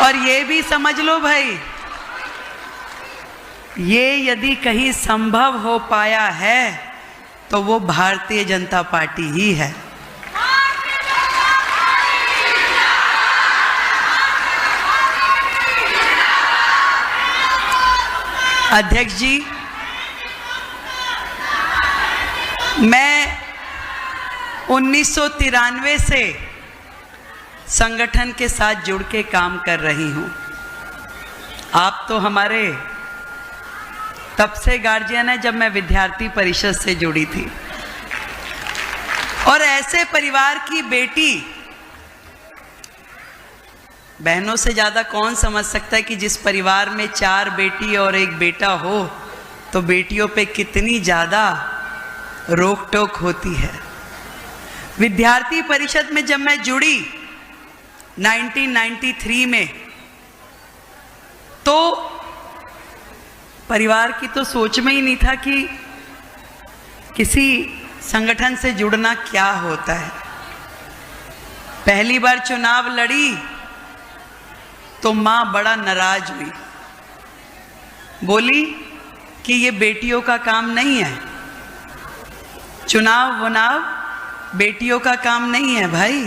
और ये भी समझ लो भाई, ये यदि कहीं संभव हो पाया है तो वो भारतीय जनता पार्टी ही है। अध्यक्ष जी, मैं 1993 से संगठन के साथ जुड़ के काम कर रही हूं। आप तो हमारे तब से गार्जियन है जब मैं विद्यार्थी परिषद से जुड़ी थी। और ऐसे परिवार की बेटी, बहनों से ज़्यादा कौन समझ सकता है कि जिस परिवार में 4 बेटी और 1 बेटा हो तो बेटियों पे कितनी ज़्यादा रोक टोक होती है। विद्यार्थी परिषद में जब मैं जुड़ी 1993 में, तो परिवार की तो सोच में ही नहीं था कि किसी संगठन से जुड़ना क्या होता है। पहली बार चुनाव लड़ी तो माँ बड़ा नाराज हुई, बोली कि ये बेटियों का काम नहीं है, चुनाव वुनाव बेटियों का काम नहीं है भाई।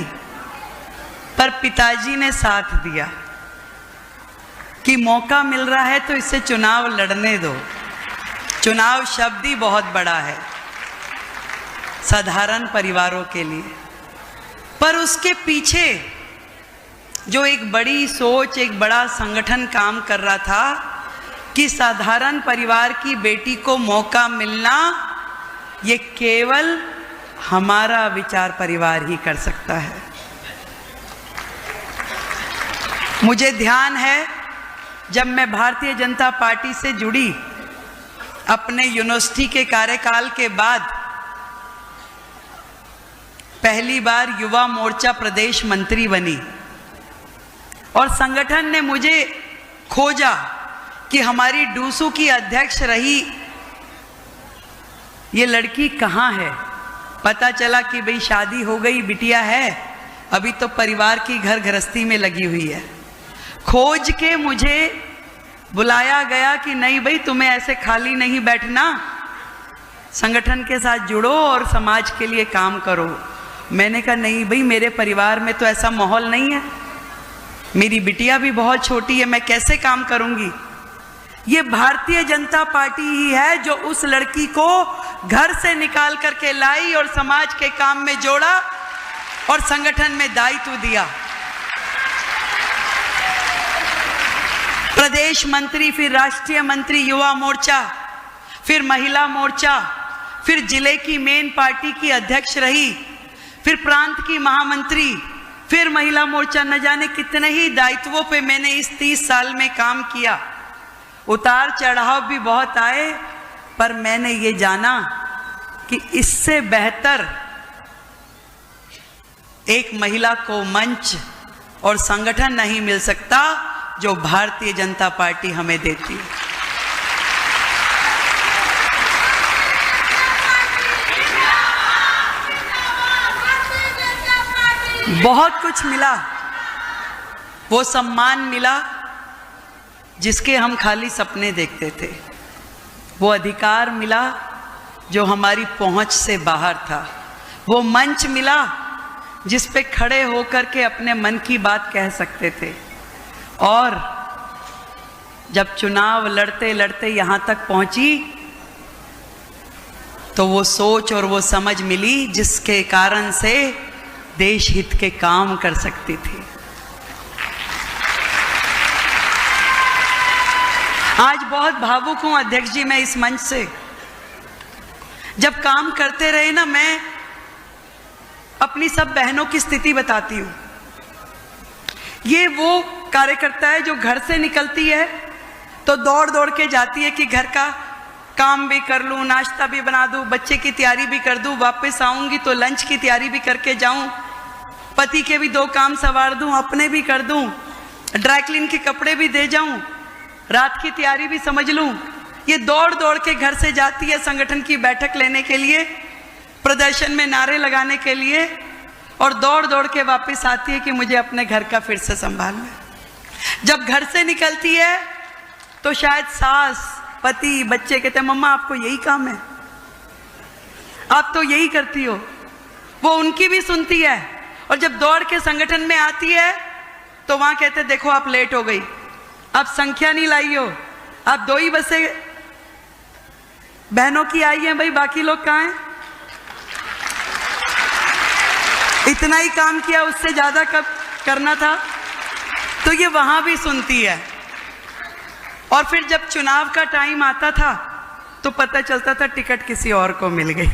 पर पिताजी ने साथ दिया कि मौका मिल रहा है तो इससे चुनाव लड़ने दो। चुनाव शब्द ही बहुत बड़ा है साधारण परिवारों के लिए, पर उसके पीछे जो एक बड़ी सोच, एक बड़ा संगठन काम कर रहा था कि साधारण परिवार की बेटी को मौका मिलना ये केवल हमारा विचार परिवार ही कर सकता है। मुझे ध्यान है जब मैं भारतीय जनता पार्टी से जुड़ी, अपने यूनिवर्सिटी के कार्यकाल के बाद पहली बार युवा मोर्चा प्रदेश मंत्री बनी और संगठन ने मुझे खोजा कि हमारी डूसू की अध्यक्ष रही ये लड़की कहाँ है। पता चला कि भाई शादी हो गई, बिटिया है, अभी तो परिवार की घर गृहस्थी में लगी हुई है। खोज के मुझे बुलाया गया कि नहीं भाई, तुम्हें ऐसे खाली नहीं बैठना, संगठन के साथ जुड़ो और समाज के लिए काम करो। मैंने कहा नहीं भाई, मेरे परिवार में तो ऐसा माहौल नहीं है, मेरी बिटिया भी बहुत छोटी है, मैं कैसे काम करूंगी। ये भारतीय जनता पार्टी ही है जो उस लड़की को घर से निकाल करके लाई और समाज के काम में जोड़ा और संगठन में दायित्व दिया। प्रदेश मंत्री, फिर राष्ट्रीय मंत्री युवा मोर्चा, फिर महिला मोर्चा, फिर जिले की मेन पार्टी की अध्यक्ष रही, फिर प्रांत की महामंत्री, फिर महिला मोर्चा। न जाने कितने ही दायित्वों पे मैंने इस 30 साल में काम किया। उतार चढ़ाव भी बहुत आए, पर मैंने ये जाना कि इससे बेहतर एक महिला को मंच और संगठन नहीं मिल सकता जो भारतीय जनता पार्टी हमें देती है। बहुत कुछ मिला, वो सम्मान मिला जिसके हम खाली सपने देखते थे, वो अधिकार मिला जो हमारी पहुंच से बाहर था, वो मंच मिला जिस पे खड़े होकर के अपने मन की बात कह सकते थे। और जब चुनाव लड़ते लड़ते यहाँ तक पहुंची तो वो सोच और वो समझ मिली जिसके कारण से देश हित के काम कर सकती थी। आज बहुत भावुक हूं अध्यक्ष जी मैं इस मंच से। जब काम करते रहे ना, मैं अपनी सब बहनों की स्थिति बताती हूं। ये वो कार्यकर्ता है जो घर से निकलती है तो दौड़ दौड़ के जाती है कि घर का काम भी कर लूं, नाश्ता भी बना दूं, बच्चे की तैयारी भी कर दूं, वापस आऊंगी तो लंच की तैयारी भी करके जाऊं, पति के भी 2 काम संवार दूं, अपने भी कर दूं, ड्राई क्लीन के कपड़े भी दे जाऊं, रात की तैयारी भी समझ लूं। ये दौड़ दौड़ के घर से जाती है संगठन की बैठक लेने के लिए, प्रदर्शन में नारे लगाने के लिए, और दौड़ दौड़ के वापस आती है कि मुझे अपने घर का फिर से संभालना है। जब घर से निकलती है तो शायद सास, पति, बच्चे कहते हैं मम्मा आपको यही काम है, आप तो यही करती हो। वो उनकी भी सुनती है। और जब दौड़ के संगठन में आती है तो वहां कहते हैं देखो आप लेट हो गई, आप संख्या नहीं लाई हो, आप 2 ही बसें बहनों की आई हैं, भाई बाकी लोग कहाँ हैं? इतना ही काम किया, उससे ज्यादा कब करना था। तो ये वहां भी सुनती है। और फिर जब चुनाव का टाइम आता था तो पता चलता था टिकट किसी और को मिल गई।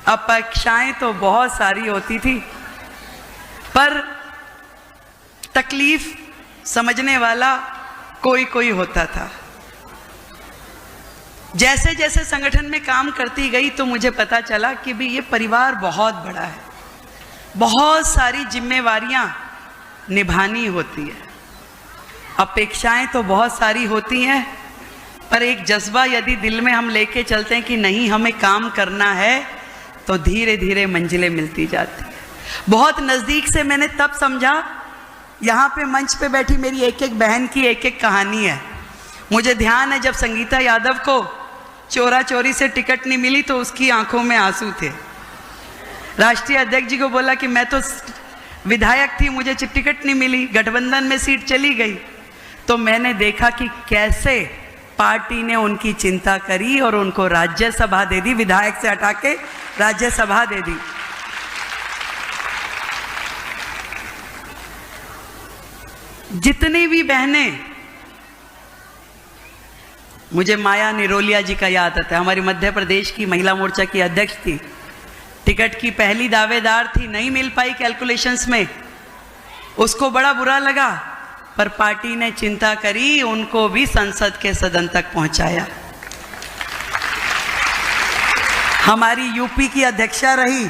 अपेक्षाएं तो बहुत सारी होती थी, पर तकलीफ समझने वाला कोई कोई होता था। जैसे जैसे संगठन में काम करती गई तो मुझे पता चला कि भी ये परिवार बहुत बड़ा है, बहुत सारी जिम्मेवारियां निभानी होती है। अपेक्षाएं तो बहुत सारी होती हैं, पर एक जज्बा यदि दिल में हम लेके चलते हैं कि नहीं हमें काम करना है, तो धीरे धीरे मंजिलें मिलती जाती है। बहुत नज़दीक से मैंने तब समझा, यहाँ पे मंच पे बैठी मेरी एक एक बहन की एक एक कहानी है। मुझे ध्यान है जब संगीता यादव को चोरा चोरी से टिकट नहीं मिली तो उसकी आंखों में आंसू थे। राष्ट्रीय अध्यक्ष जी को बोला कि मैं तो विधायक थी, मुझे टिकट नहीं मिली, गठबंधन में सीट चली गई। तो मैंने देखा कि कैसे पार्टी ने उनकी चिंता करी और उनको राज्यसभा दे दी, विधायक से हटा के राज्यसभा दे दी। जितनी भी बहनें, मुझे माया निरोलिया जी का याद आता है, हमारी मध्य प्रदेश की महिला मोर्चा की अध्यक्ष थी, टिकट की पहली दावेदार थी, नहीं मिल पाई कैलकुलेशंस में, उसको बड़ा बुरा लगा, पर पार्टी ने चिंता करी, उनको भी संसद के सदन तक पहुंचाया। हमारी यूपी की अध्यक्षा रही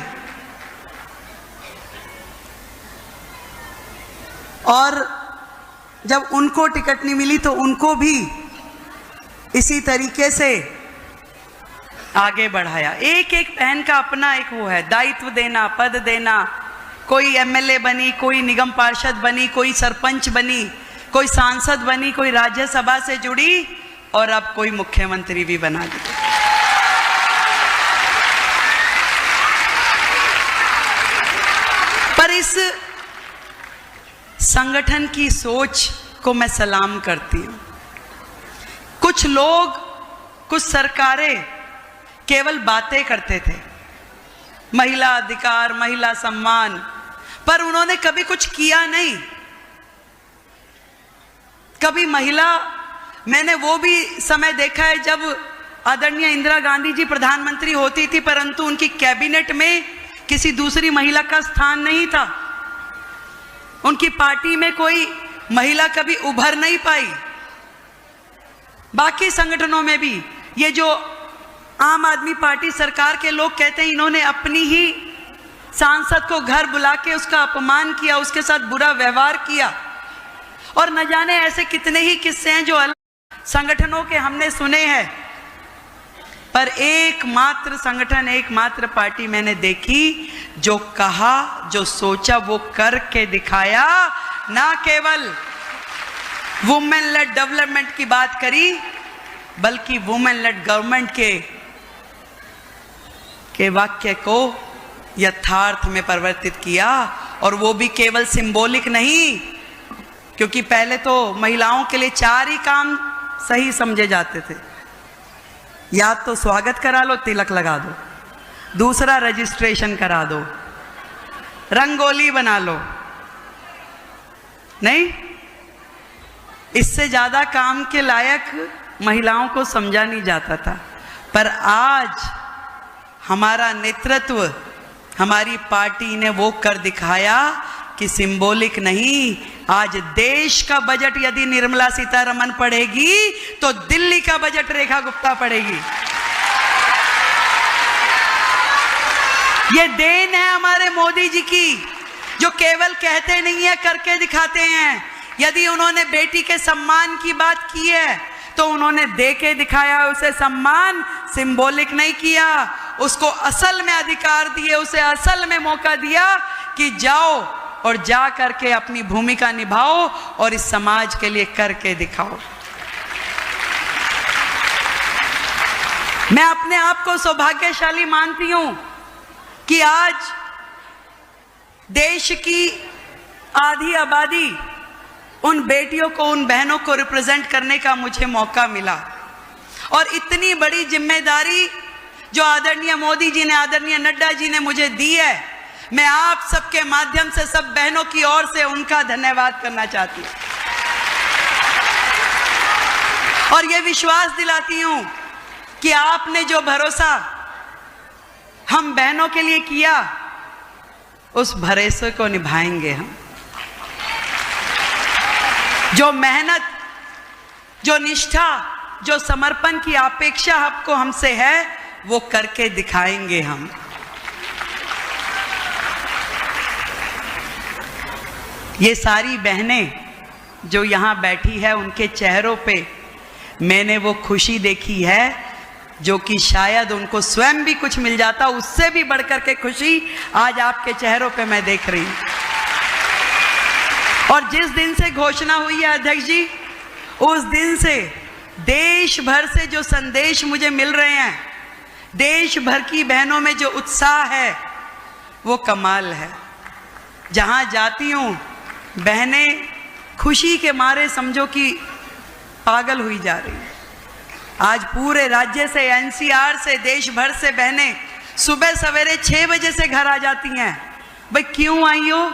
और जब उनको टिकट नहीं मिली तो उनको भी इसी तरीके से आगे बढ़ाया। एक एक बहन का अपना एक वो है, दायित्व देना, पद देना। कोई एमएलए बनी, कोई निगम पार्षद बनी, कोई सरपंच बनी, कोई सांसद बनी, कोई राज्यसभा से जुड़ी और अब कोई मुख्यमंत्री भी बना दी। पर इस संगठन की सोच को मैं सलाम करती हूं। कुछ लोग, कुछ सरकारें केवल बातें करते थे, महिला अधिकार, महिला सम्मान, पर उन्होंने कभी कुछ किया नहीं। कभी महिला, मैंने वो भी समय देखा है जब आदरणीय इंदिरा गांधी जी प्रधानमंत्री होती थी, परंतु उनकी कैबिनेट में किसी दूसरी महिला का स्थान नहीं था। उनकी पार्टी में कोई महिला कभी उभर नहीं पाई। बाकी संगठनों में भी ये जो आम आदमी पार्टी सरकार के लोग कहते हैं, इन्होंने अपनी ही सांसद को घर बुला के उसका अपमान किया, उसके साथ बुरा व्यवहार किया, और न जाने ऐसे कितने ही किस्से हैं जो अलग संगठनों के हमने सुने हैं। पर एकमात्र संगठन, एकमात्र पार्टी मैंने देखी जो कहा, जो सोचा वो करके दिखाया। ना केवल वुमेन लेड डेवलपमेंट की बात करी, बल्कि वुमेन लेड गवर्नमेंट के वाक्य को यथार्थ में परिवर्तित किया। और वो भी केवल सिंबॉलिक नहीं, क्योंकि पहले तो महिलाओं के लिए 4 ही काम सही समझे जाते थे। या तो स्वागत करा लो, तिलक लगा दो, दूसरा रजिस्ट्रेशन करा दो, रंगोली बना लो, नहीं, इससे ज्यादा काम के लायक महिलाओं को समझा नहीं जाता था। पर आज हमारा नेतृत्व, हमारी पार्टी ने वो कर दिखाया कि सिंबॉलिक नहीं, आज देश का बजट यदि निर्मला सीतारमण पढ़ेगी तो दिल्ली का बजट रेखा गुप्ता पढ़ेगी। ये देन है हमारे मोदी जी की, जो केवल कहते नहीं है, करके दिखाते हैं। यदि उन्होंने बेटी के सम्मान की बात की है तो उन्होंने दे के दिखाया, उसे सम्मान सिंबॉलिक नहीं किया। उसको असल में अधिकार दिए, उसे असल में मौका दिया कि जाओ और जा करके अपनी भूमिका निभाओ और इस समाज के लिए करके दिखाओ। मैं अपने आप को सौभाग्यशाली मानती हूं कि आज देश की आधी आबादी, उन बेटियों को, उन बहनों को रिप्रेजेंट करने का मुझे मौका मिला। और इतनी बड़ी जिम्मेदारी जो आदरणीय मोदी जी ने, आदरणीय नड्डा जी ने मुझे दी है, मैं आप सबके माध्यम से सब बहनों की ओर से उनका धन्यवाद करना चाहती हूं और ये विश्वास दिलाती हूं कि आपने जो भरोसा हम बहनों के लिए किया, उस भरोसे को निभाएंगे हम। जो मेहनत, जो निष्ठा, जो समर्पण की अपेक्षा आपको हमसे है, वो करके दिखाएंगे हम। ये सारी बहनें जो यहां बैठी है, उनके चेहरों पे मैंने वो खुशी देखी है जो कि शायद उनको स्वयं भी कुछ मिल जाता, उससे भी बढ़कर के खुशी आज आपके चेहरों पे मैं देख रही हूं। और जिस दिन से घोषणा हुई है अध्यक्ष जी, उस दिन से देश भर से जो संदेश मुझे मिल रहे हैं, देश भर की बहनों में जो उत्साह है, वो कमाल है। जहां जाती हूं, बहनें खुशी के मारे समझो कि पागल हुई जा रही हैं। आज पूरे राज्य से, एनसीआर से, देश भर से बहनें सुबह सवेरे 6 बजे से घर आ जाती हैं। भाई क्यों आई हो?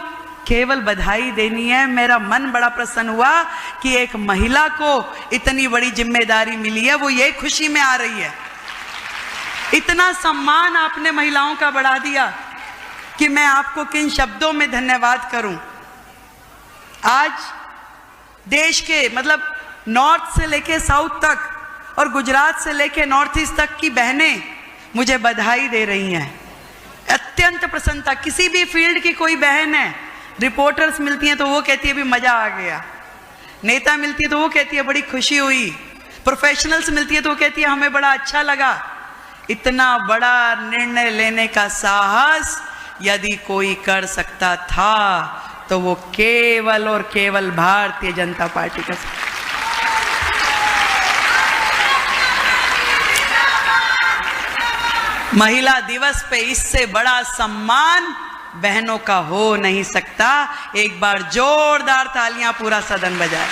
केवल बधाई देनी है। मेरा मन बड़ा प्रसन्न हुआ कि एक महिला को इतनी बड़ी जिम्मेदारी मिली है, वो ये खुशी में आ रही है। इतना सम्मान आपने महिलाओं का बढ़ा दिया कि मैं आपको किन शब्दों में धन्यवाद करूं। आज देश के मतलब नॉर्थ से लेके साउथ तक और गुजरात से लेके नॉर्थ ईस्ट तक की बहनें मुझे बधाई दे रही हैं। अत्यंत प्रसन्नता। किसी भी फील्ड की कोई बहन है, रिपोर्टर्स मिलती हैं तो वो कहती है भी मजा आ गया, नेता मिलती है तो वो कहती है बड़ी खुशी हुई, प्रोफेशनल्स मिलती है तो वो कहती है हमें बड़ा अच्छा लगा। इतना बड़ा निर्णय लेने का साहस यदि कोई कर सकता था तो वो केवल और केवल भारतीय जनता पार्टी का। महिला दिवस पे इससे बड़ा सम्मान बहनों का हो नहीं सकता। एक बार जोरदार तालियां पूरा सदन बजाए।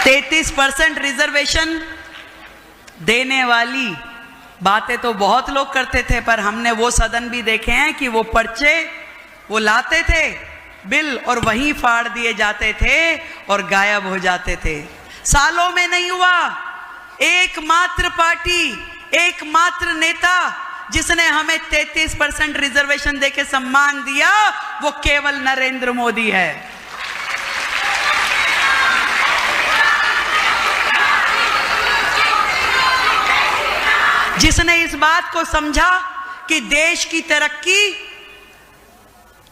%33 रिजर्वेशन देने वाली बातें तो बहुत लोग करते थे, पर हमने वो सदन भी देखे हैं कि वो पर्चे वो लाते थे बिल और वहीं फाड़ दिए जाते थे और गायब हो जाते थे। सालों में नहीं हुआ। एकमात्र पार्टी, एकमात्र नेता जिसने हमें 33% रिजर्वेशन देके सम्मान दिया, वो केवल नरेंद्र मोदी है। जिसने इस बात को समझा कि देश की तरक्की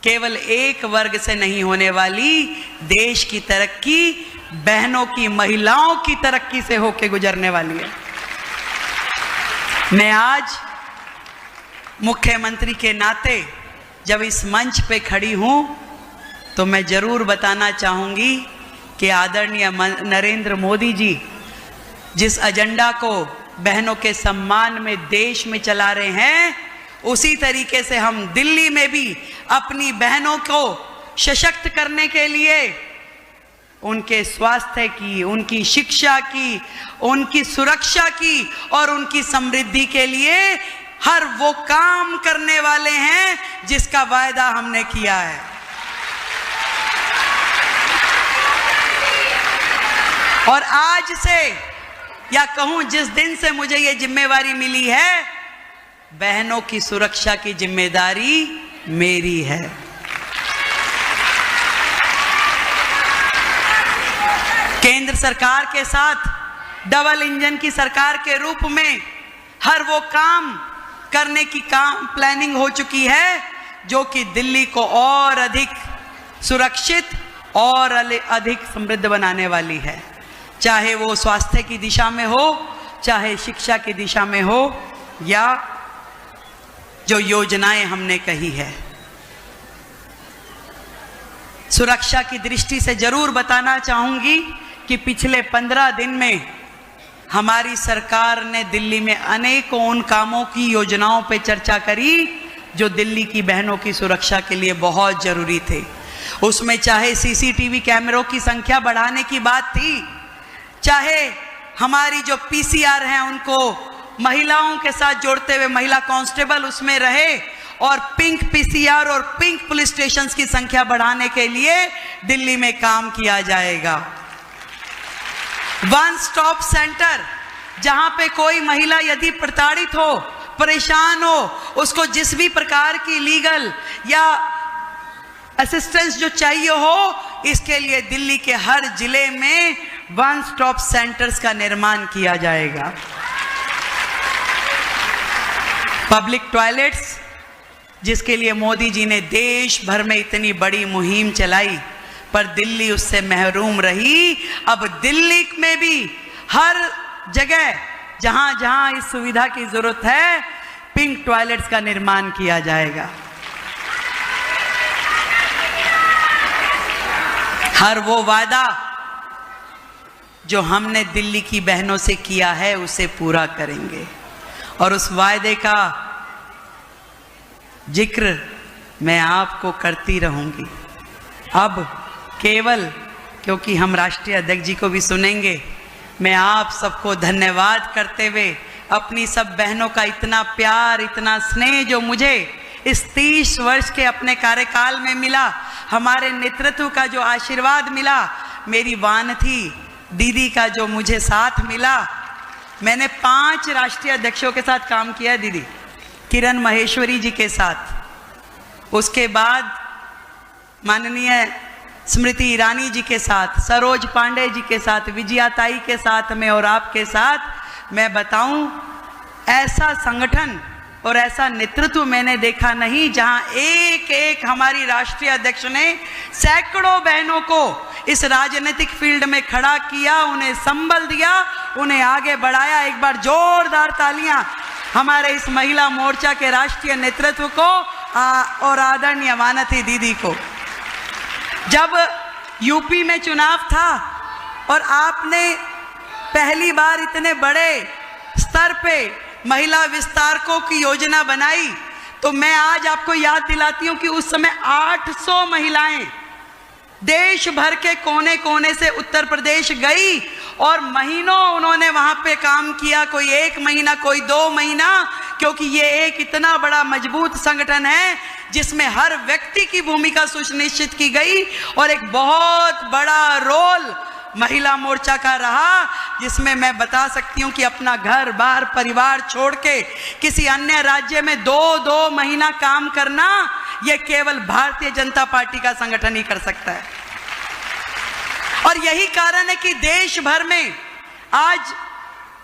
केवल एक वर्ग से नहीं होने वाली, देश की तरक्की बहनों की, महिलाओं की तरक्की से होकर गुजरने वाली है। मैं आज मुख्यमंत्री के नाते जब इस मंच पे खड़ी हूं तो मैं जरूर बताना चाहूंगी कि आदरणीय नरेंद्र मोदी जी जिस एजेंडा को बहनों के सम्मान में देश में चला रहे हैं, उसी तरीके से हम दिल्ली में भी अपनी बहनों को सशक्त करने के लिए, उनके स्वास्थ्य की, उनकी शिक्षा की, उनकी सुरक्षा की और उनकी समृद्धि के लिए हर वो काम करने वाले हैं जिसका वायदा हमने किया है। और आज से या कहूं जिस दिन से मुझे ये जिम्मेवारी मिली है, बहनों की सुरक्षा की जिम्मेदारी मेरी है। केंद्र सरकार के साथ डबल इंजन की सरकार के रूप में हर वो काम करने की प्लानिंग हो चुकी है जो कि दिल्ली को और अधिक सुरक्षित और अधिक समृद्ध बनाने वाली है। चाहे वो स्वास्थ्य की दिशा में हो, चाहे शिक्षा की दिशा में हो, या जो योजनाएं हमने कही है। सुरक्षा की दृष्टि से जरूर बताना चाहूंगी कि पिछले 15 दिन में हमारी सरकार ने दिल्ली में अनेकों उन कामों की योजनाओं पे चर्चा करी जो दिल्ली की बहनों की सुरक्षा के लिए बहुत जरूरी थे। उसमें चाहे सीसीटीवी कैमरों की संख्या बढ़ाने की बात थी, चाहे हमारी जो पीसीआर हैं उनको महिलाओं के साथ जोड़ते हुए महिला कांस्टेबल उसमें रहे, और पिंक पीसीआर और पिंक पुलिस स्टेशन की संख्या बढ़ाने के लिए दिल्ली में काम किया जाएगा। वन स्टॉप सेंटर, जहां पे कोई महिला यदि प्रताड़ित हो, परेशान हो, उसको जिस भी प्रकार की लीगल या असिस्टेंस जो चाहिए हो, इसके लिए दिल्ली के हर जिले में वन स्टॉप सेंटर्स का निर्माण किया जाएगा। पब्लिक टॉयलेट्स, जिसके लिए मोदी जी ने देश भर में इतनी बड़ी मुहिम चलाई, पर दिल्ली उससे महरूम रही। अब दिल्ली में भी हर जगह जहां जहां इस सुविधा की जरूरत है, पिंक टॉयलेट्स का निर्माण किया जाएगा। हर वो वादा जो हमने दिल्ली की बहनों से किया है उसे पूरा करेंगे, और उस वायदे का जिक्र मैं आपको करती रहूंगी। अब केवल क्योंकि हम राष्ट्रीय अध्यक्ष जी को भी सुनेंगे, मैं आप सबको धन्यवाद करते हुए अपनी सब बहनों का इतना प्यार, इतना स्नेह जो मुझे इस 30 वर्ष के अपने कार्यकाल में मिला, हमारे नेतृत्व का जो आशीर्वाद मिला, मेरी वानथी दीदी का जो मुझे साथ मिला। मैंने 5 राष्ट्रीय अध्यक्षों के साथ काम किया दीदी, किरण महेश्वरी जी के साथ, उसके बाद माननीय स्मृति ईरानी जी के साथ, सरोज पांडे जी के साथ, विजया ताई के साथ में, और आपके साथ। मैं बताऊं, ऐसा संगठन और ऐसा नेतृत्व मैंने देखा नहीं, जहां एक एक हमारी राष्ट्रीय अध्यक्ष ने सैकड़ों बहनों को इस राजनीतिक फील्ड में खड़ा किया, उन्हें संबल दिया, उन्हें आगे बढ़ाया। एक बार जोरदार तालियां हमारे इस महिला मोर्चा के राष्ट्रीय नेतृत्व को और आदरणीय वानथी दीदी को। जब यूपी में चुनाव था और आपने पहली बार इतने बड़े स्तर पे महिला विस्तारकों की योजना बनाई, तो मैं आज आपको याद दिलाती हूं कि उस समय 800 महिलाएं देश भर के कोने कोने से उत्तर प्रदेश गई और महीनों उन्होंने वहां पे काम किया, कोई 1 महीना, कोई 2 महीना, क्योंकि ये एक इतना बड़ा मजबूत संगठन है जिसमें हर व्यक्ति की भूमिका सुनिश्चित की गई, और एक बहुत बड़ा रोल महिला मोर्चा का रहा, जिसमें मैं बता सकती हूं कि अपना घर बार परिवार छोड़ के किसी अन्य राज्य में 2-2 महीना काम करना, यह केवल भारतीय जनता पार्टी का संगठन ही कर सकता है। और यही कारण है कि देश भर में आज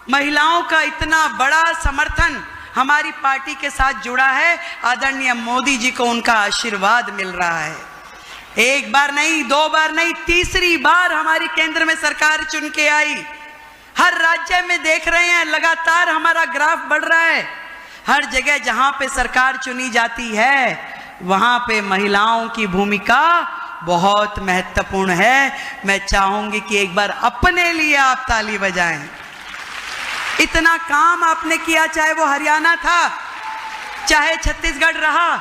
महिलाओं का इतना बड़ा समर्थन हमारी पार्टी के साथ जुड़ा है। आदरणीय मोदी जी को उनका आशीर्वाद मिल रहा है। 1 बार नहीं, 2 बार नहीं, तीसरी बार हमारी केंद्र में सरकार चुन के आई। हर राज्य में देख रहे हैं लगातार हमारा ग्राफ बढ़ रहा है। हर जगह जहां पे सरकार चुनी जाती है वहां पे महिलाओं की भूमिका बहुत महत्वपूर्ण है। मैं चाहूंगी कि एक बार अपने लिए आप ताली बजाएं। इतना काम आपने किया, चाहे वो हरियाणा था, चाहे छत्तीसगढ़ रहा,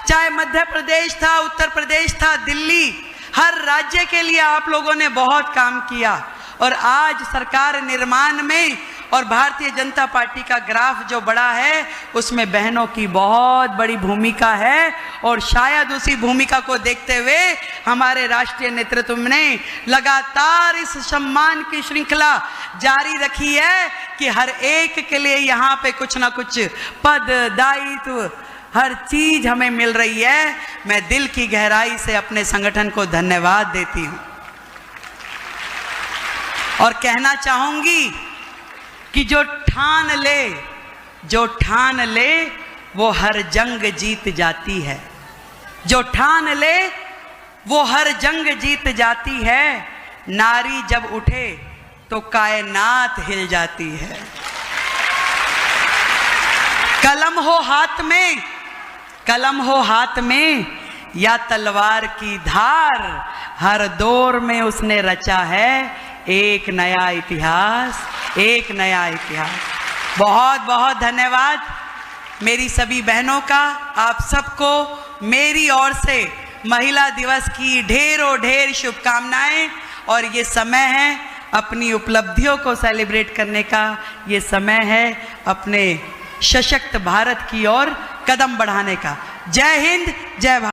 चाहे मध्य प्रदेश था, उत्तर प्रदेश था, दिल्ली, हर राज्य के लिए आप लोगों ने बहुत काम किया। और आज सरकार निर्माण में और भारतीय जनता पार्टी का ग्राफ जो बड़ा है उसमें बहनों की बहुत बड़ी भूमिका है, और शायद उसी भूमिका को देखते हुए हमारे राष्ट्रीय नेतृत्व ने लगातार इस सम्मान की श्रृंखला जारी रखी है कि हर एक के लिए यहाँ पे कुछ ना कुछ पद, दायित्व, हर चीज हमें मिल रही है। मैं दिल की गहराई से अपने संगठन को धन्यवाद देती हूँ और कहना चाहूंगी कि जो ठान ले वो हर जंग जीत जाती है। जो ठान ले वो हर जंग जीत जाती है। नारी जब उठे तो कायनात हिल जाती है। कलम हो हाथ में या तलवार की धार, हर दौर में उसने रचा है एक नया इतिहास, एक नया इतिहास। बहुत बहुत धन्यवाद मेरी सभी बहनों का। आप सबको मेरी ओर से महिला दिवस की ढेरों ढेर शुभकामनाएं। और ये समय है अपनी उपलब्धियों को सेलिब्रेट करने का, ये समय है अपने सशक्त भारत की ओर कदम बढ़ाने का। जय हिंद, जय भारत।